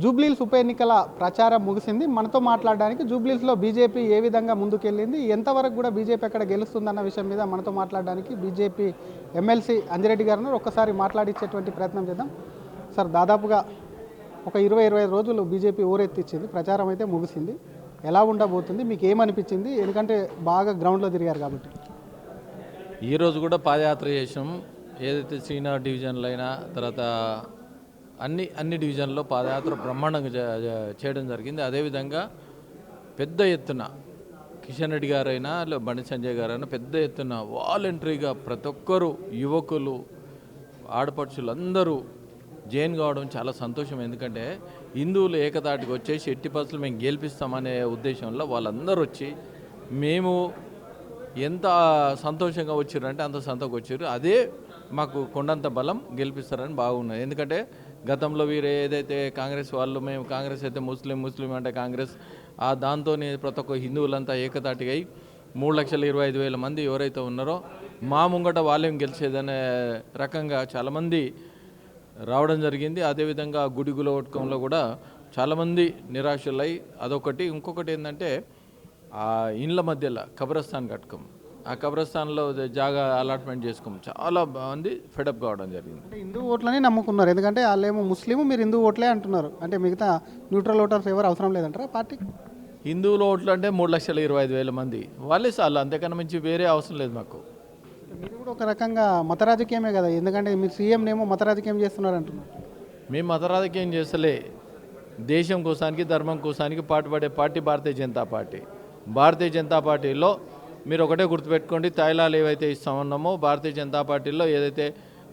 జూబ్లీహిల్స్ ఉప ఎన్నికల ప్రచారం ముగిసింది. మనతో మాట్లాడడానికి జూబ్లీహిల్స్లో బీజేపీ ఏ విధంగా ముందుకెళ్ళింది, ఎంతవరకు కూడా బీజేపీ అక్కడ గెలుస్తుందన్న విషయం మీద మనతో మాట్లాడడానికి బీజేపీ ఎమ్మెల్సీ అంజిరెడ్డి గారిని ఒక్కసారి మాట్లాడించేటువంటి ప్రయత్నం చేద్దాం. సార్, దాదాపుగా ఒక 20-25 రోజులు బీజేపీ ఊరెత్తిచ్చింది, ప్రచారం అయితే ముగిసింది. ఎలా ఉండబోతుంది, మీకు ఏమనిపించింది? ఎందుకంటే బాగా గ్రౌండ్లో తిరిగారు కాబట్టి. ఈరోజు కూడా పాదయాత్ర చేసాం. ఏదైతే శ్రీనగర్ డివిజన్లో అయినా తర్వాత అన్ని డివిజన్లో పాదయాత్ర బ్రహ్మాండంగా చేయడం జరిగింది. అదేవిధంగా పెద్ద ఎత్తున కిషన్ రెడ్డి గారైనా బండి సంజయ్ గారైనా పెద్ద ఎత్తున వాలంటరీగా ప్రతి ఒక్కరు యువకులు ఆడపడుచులు అందరూ జైన్ కావడం చాలా సంతోషం. ఎందుకంటే హిందువులు ఏకతాటికి వచ్చేసి 80% మేము గెలిపిస్తామనే ఉద్దేశంలో వాళ్ళందరూ వచ్చి మేము ఎంత సంతోషంగా వచ్చారంటే అంత సంతోషంగా వచ్చారు. అదే మాకు కొండంత బలం, గెలిపిస్తారని బాగున్నది. ఎందుకంటే గతంలో వీరు ఏదైతే కాంగ్రెస్ వాళ్ళు మేము కాంగ్రెస్ అయితే ముస్లిం అంటే కాంగ్రెస్ దాంతో ప్రతి ఒక్క హిందువులంతా ఏకతాటిగా 3,25,000 మంది ఎవరైతే ఉన్నారో మా ముంగట వాళ్ళేం గెలిచేదనే రకంగా చాలామంది రావడం జరిగింది. అదేవిధంగా గుడిగుల ఒట్టకంలో కూడా చాలామంది నిరాశలై అదొకటి. ఇంకొకటి ఏంటంటే ఆ ఇండ్ల మధ్యలో కబ్రస్థాన్ కట్టుకోం, ఆ కబ్రస్థాన్లో జాగా అలాట్మెంట్ చేసుకోం, చాలా మంది ఫెడప్ కావడం జరిగింది. అంటే హిందూ ఓట్లని నమ్ముకున్నారు, ఎందుకంటే వాళ్ళేమో ముస్లిం, మీరు హిందూ ఓట్లే అంటున్నారు. అంటే మిగతా న్యూట్రల్ ఓటర్స్ ఎవరు అవసరం లేదంటారా పార్టీకి? హిందువుల ఓట్లు అంటే 3,25,000 మంది వాళ్ళే చాలు, అంతకన్నా మించి వేరే అవసరం లేదు మాకు. మీరు కూడా ఒక రకంగా మత రాజకీయమే కదా, ఎందుకంటే మీరు సీఎంనేమో మత రాజకీయం చేస్తున్నారు అంటున్నారు. మేము మత రాజకీయం చేస్తలే, దేశం కోసానికి ధర్మం కోసానికి పాటుపడే పార్టీ భారతీయ జనతా పార్టీ. భారతీయ జనతా పార్టీలో మీరు ఒకటే గుర్తుపెట్టుకోండి, తాయిలాలు ఏవైతే ఇస్తూ ఉన్నామో భారతీయ జనతా పార్టీలో ఏదైతే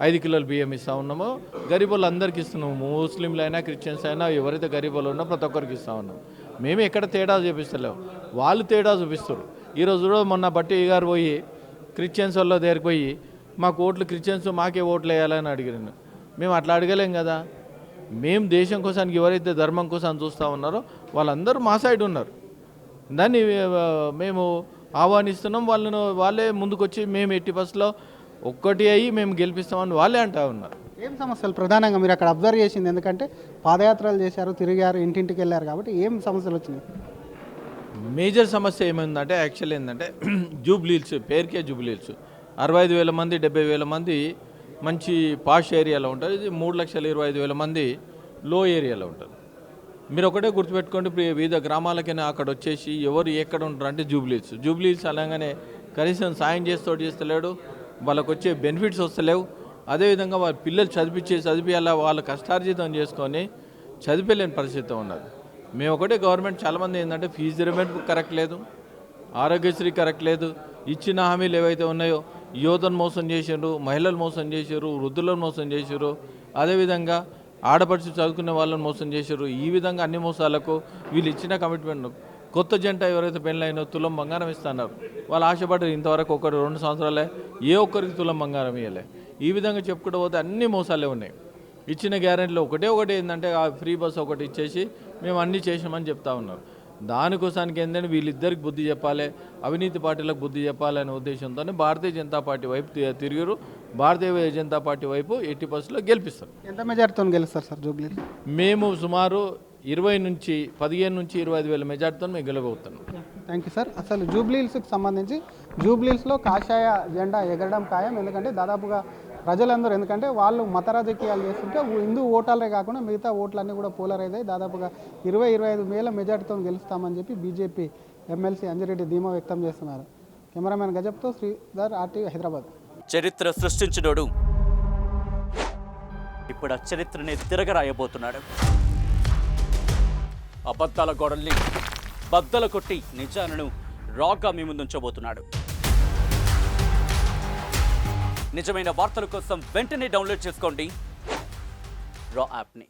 5 కిలోల బియ్యం ఇస్తూ ఉన్నామో గరీబులు అందరికీ ఇస్తున్నాము. ముస్లింలు అయినా క్రిస్టియన్స్ అయినా ఎవరైతే గరీబులు ఉన్నా ప్రతి ఒక్కరికి ఇస్తూ ఉన్నాం. మేము ఎక్కడ తేడా చూపిస్తలేము, వాళ్ళు తేడా చూపిస్తారు. ఈరోజు మొన్న బట్టి గారు పోయి క్రిస్టియన్స్ వాళ్ళ దగ్గరికి పోయి మాకు ఓట్లు క్రిస్టియన్స్ మాకే ఓట్లు వేయాలని అడిగాను. మేము అట్లా అడగలేం కదా. మేము దేశం కోసానికి ఎవరైతే ధర్మం కోసం చూస్తూ ఉన్నారో వాళ్ళందరూ మా సైడ్ ఉన్నారు. దాన్ని మేము ఆహ్వానిస్తున్నాం. వాళ్ళే ముందుకొచ్చి మేము 80%లో ఒక్కటి అయ్యి మేము గెలిపిస్తామని వాళ్ళే అంటూ ఉన్నారు. ఏం సమస్యలు ప్రధానంగా మీరు అక్కడ అబ్జర్వ్ చేసింది? ఎందుకంటే పాదయాత్రలు చేశారు, తిరిగారు, ఇంటింటికి వెళ్ళారు కాబట్టి ఏం సమస్యలు వచ్చినాయి? మేజర్ సమస్య ఏమైందంటే యాక్చువల్ ఏంటంటే జూబ్లీహిల్స్ పేరుకే జూబ్లీహిల్స్ 65,000 మంది 70,000 మంది మంచి పాష్ ఏరియాలో ఉంటారు. ఇది 3,25,000 మంది లో ఏరియాలో ఉంటారు. మీరు ఒకటే గుర్తుపెట్టుకోండి, వివిధ గ్రామాలకైనా అక్కడ వచ్చేసి ఎవరు ఎక్కడ ఉంటారు అంటే జూబ్లీహిల్స్ అనగానే కనీసం సాయం చేస్తలేడు, వాళ్ళకు వచ్చే బెనిఫిట్స్ వస్తలేవు. అదేవిధంగా వాళ్ళ పిల్లలు చదివియాలా, వాళ్ళ కష్టార్జితం చేసుకొని చదివేలేని పరిస్థితి ఉన్నది. మేము ఒకటే గవర్నమెంట్ చాలామంది ఏంటంటే ఫీజు రిమెంట్ కరెక్ట్ లేదు, ఆరోగ్యశ్రీ కరెక్ట్ లేదు, ఇచ్చిన హామీలు ఏవైతే ఉన్నాయో యువతను మోసం చేశారు, మహిళలు మోసం చేశారు, వృద్ధులను మోసం చేశారు, అదేవిధంగా ఆడపడిచి చదువుకునే వాళ్ళని మోసం చేశారు. ఈ విధంగా అన్ని మోసాలకు వీళ్ళు ఇచ్చిన కమిట్మెంట్ కొత్త జంట ఎవరైతే పెళ్ళైనో తులం బంగారం ఇస్తున్నారు. వాళ్ళు ఆశపడ్డారు, ఇంతవరకు 1-2 సంవత్సరాలే ఏ ఒక్కరికి తులం బంగారం ఇవ్వలే. ఈ విధంగా చెప్పుకుంటూ పోతే అన్ని మోసాలే ఉన్నాయి. ఇచ్చిన గ్యారెంటీలో ఒకటి ఏంటంటే ఆ ఫ్రీ బస్ ఒకటి ఇచ్చేసి మేము అన్నీ చేసామని చెప్తా ఉన్నారు. దానికోసానికి ఏంటంటే వీళ్ళిద్దరికి బుద్ధి చెప్పాలి, అవినీతి పార్టీలకు బుద్ధి చెప్పాలనే ఉద్దేశంతోనే భారతీయ జనతా పార్టీ వైపు తిరిగారు. భారతీయ జనతా పార్టీ వైపు 80%లో గెలిపిస్తారు. ఎంత మెజార్టీతో గెలుస్తారు సార్ జూబ్లీహిల్స్? మేము సుమారు 15,000-25,000 మెజార్టీతో మేము గెలవబోతున్నాం. Thank you sir. అసలు జూబ్లీహిల్స్కి సంబంధించి జూబ్లీహిల్స్లో కాషాయ జెండా ఎగరడం ఖాయం. ఎందుకంటే దాదాపుగా ప్రజలందరూ, ఎందుకంటే వాళ్ళు మత రాజకీయాలు చేస్తుంటే హిందూ ఓటాలే కాకుండా మిగతా ఓట్లన్నీ కూడా పోలరైజ్ అయ్యి దాదాపుగా 20-25,000 మెజార్టీతో గెలుస్తామని చెప్పి బీజేపీ ఎమ్మెల్సీ అంజిరెడ్డి ధీమా వ్యక్తం చేస్తున్నారు. కెమెరామెన్ గజప్తో శ్రీధర్, RTV హైదరాబాద్. చరిత్ర సృష్టించినోడు ఇప్పుడు ఆ చరిత్రని తిరగరాయబోతున్నాడు. అబద్ధాల గోడల్ని బద్దలు కొట్టి నిజాలను రాగా మీ ముందుంచబోతున్నాడు. నిజమైన వార్తల కోసం వెంటనే డౌన్లోడ్ చేసుకోండి రా యాప్ని.